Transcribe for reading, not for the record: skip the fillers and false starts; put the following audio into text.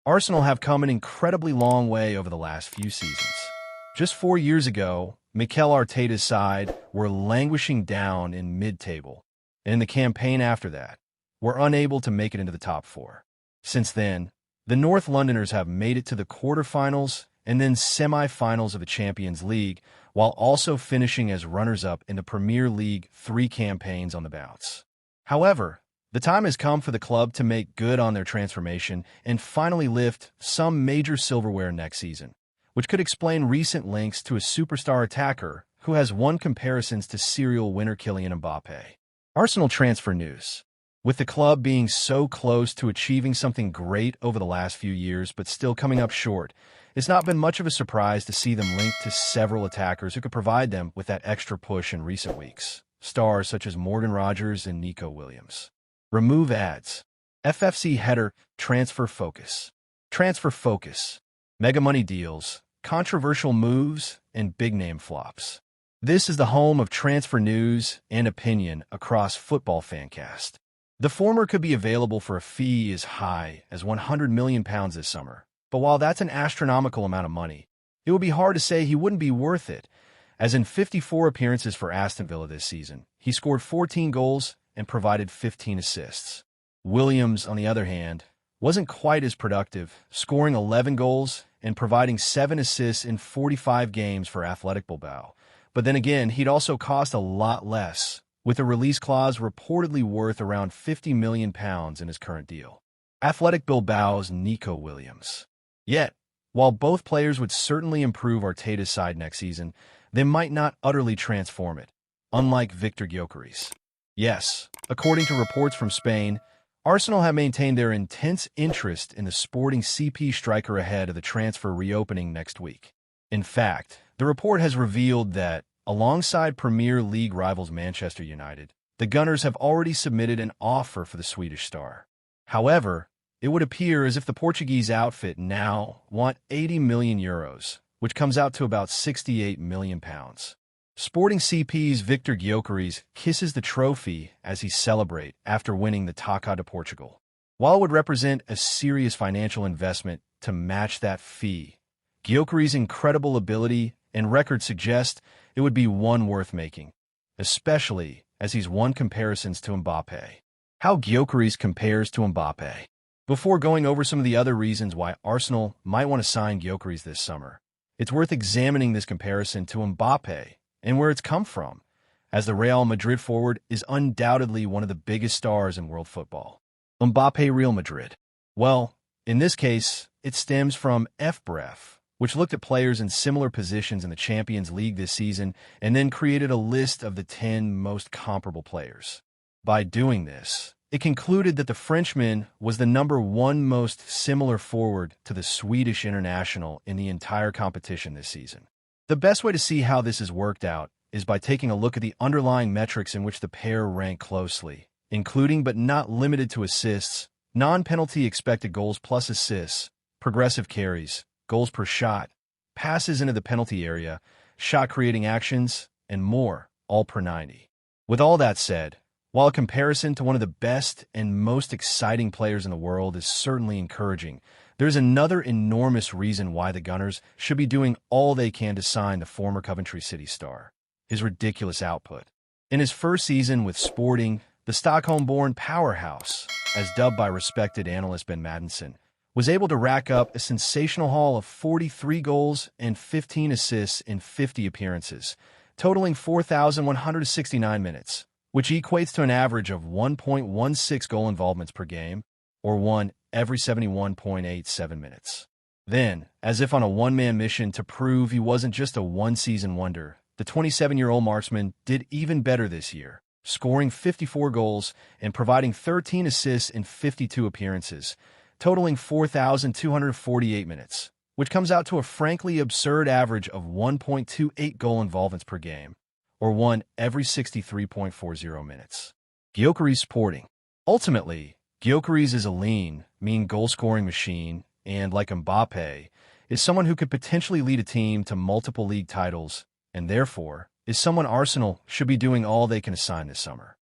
Arsenal have come an incredibly long way over the last few seasons. Just 4 years ago, Mikel Arteta's side were languishing down in mid-table, and in the campaign after that, were unable to make it into the top four. Since then, the North Londoners have made it to the quarterfinals and then semi-finals of the Champions League, while also finishing as runners-up in the Premier League 3 campaigns on the bounce. However, the time has come for the club to make good on their transformation and finally lift some major silverware next season, which could explain recent links to a superstar attacker who has won comparisons to serial winner Kylian Mbappe. Arsenal transfer news. With the club being so close to achieving something great over the last few years but still coming up short, it's not been much of a surprise to see them linked to several attackers who could provide them with that extra push in recent weeks. Stars such as Morgan Rogers and Nico Williams. Remove ads. FFC header, transfer focus. Transfer focus. Mega money deals, controversial moves, and big-name flops. This is the home of transfer news and opinion across Football Fancast. The former could be available for a fee as high as £100 million this summer, but while that's an astronomical amount of money, it would be hard to say he wouldn't be worth it, as in 54 appearances for Aston Villa this season, he scored 14 goals and provided 15 assists. Williams, on the other hand, wasn't quite as productive, scoring 11 goals and providing 7 assists in 45 games for Athletic Bilbao. But then again, he'd also cost a lot less, with a release clause reportedly worth around £50 million in his current deal. Athletic Bilbao's Nico Williams. Yet, while both players would certainly improve Arteta's side next season, they might not utterly transform it, unlike Victor Gyökeres. Yes, according to reports from Spain, Arsenal have maintained their intense interest in the Sporting CP striker ahead of the transfer reopening next week. In fact, the report has revealed that, alongside Premier League rivals Manchester United, the Gunners have already submitted an offer for the Swedish star. However, it would appear as if the Portuguese outfit now want €80 million, which comes out to about £68 million. Sporting CP's Victor Gyökeres kisses the trophy as he celebrates after winning the Taça de Portugal. While it would represent a serious financial investment to match that fee, Gyökeres' incredible ability and record suggest it would be one worth making, especially as he's won comparisons to Mbappe. How Gyökeres compares to Mbappe. Before going over some of the other reasons why Arsenal might want to sign Gyökeres this summer, it's worth examining this comparison to Mbappe and where it's come from, as the Real Madrid forward is undoubtedly one of the biggest stars in world football. Mbappe Real Madrid. Well, in this case, it stems from FBref, which looked at players in similar positions in the Champions League this season and then created a list of the 10 most comparable players. By doing this, it concluded that the Frenchman was the #1 most similar forward to the Swedish international in the entire competition this season. The best way to see how this has worked out is by taking a look at the underlying metrics in which the pair rank closely, including but not limited to assists, non-penalty expected goals plus assists, progressive carries, goals per shot, passes into the penalty area, shot-creating actions, and more, all per 90. With all that said, while a comparison to one of the best and most exciting players in the world is certainly encouraging, there's another enormous reason why the Gunners should be doing all they can to sign the former Coventry City star: his ridiculous output. In his first season with Sporting, the Stockholm-born powerhouse, as dubbed by respected analyst Ben Madison, was able to rack up a sensational haul of 43 goals and 15 assists in 50 appearances, totaling 4,169 minutes, which equates to an average of 1.16 goal involvements per game, or one every 71.87 minutes. Then, as if on a one-man mission to prove he wasn't just a one-season wonder, the 27-year-old marksman did even better this year, scoring 54 goals and providing 13 assists in 52 appearances, totaling 4,248 minutes, which comes out to a frankly absurd average of 1.28 goal involvements per game, or one every 63.40 minutes. Gyökeres Sporting. Ultimately, Gyökeres is a lean, mean goal-scoring machine, and, like Mbappe, is someone who could potentially lead a team to multiple league titles, and therefore, is someone Arsenal should be doing all they can assign this summer.